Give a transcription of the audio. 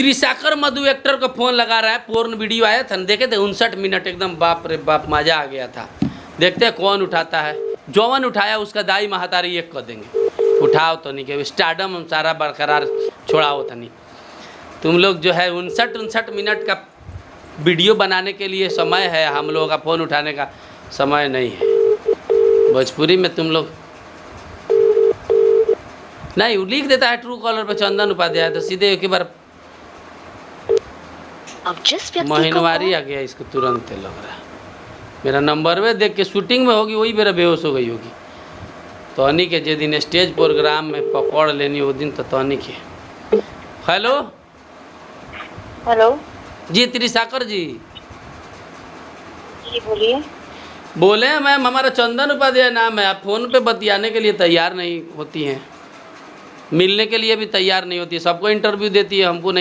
त्रिसाकर मधु actor को phone लगा रहा है, पोर्न वीडियो आया था, देखे थे 59 मिनट, एकदम बाप रे बाप मजा आ गया था। देखते हैं कौन उठाता है, जौवन उठाया उसका दाई महातारी एक कर देंगे। उठाओ तो नहीं के स्टार्डम हम सारा बरकरार छोड़ाओ तो नहीं। तुम लोग जो है 59 मिनट का वीडियो बनाने के लिए समय है, हम लोगों का फ़ोन उठाने का समय नहीं है। भोजपुरी में तुम लोग नहीं, वो लिख देता है ट्रू कॉलर पे चंदन उपाध्याय, तो सीधे एक बार महीनवारी आ गया इसको, तुरंत लग रहा है। मेरा नंबर वे देख के शूटिंग में होगी, वही मेरा बेहोश हो गई होगी। तोहनी के जे दिन स्टेज प्रोग्राम में पकड़ लेनी वो दिन तो तोहनी के। हेलो हेलो जी, त्रिसाकर जी। जी बोलिए। बोले हैं मैम, हमारा चंदन उपाध्याय नाम है। आप फ़ोन पे बतियाने के लिए तैयार नहीं होती हैं, मिलने के लिए भी तैयार नहीं होती है, सबको इंटरव्यू देती है, हमको नहीं।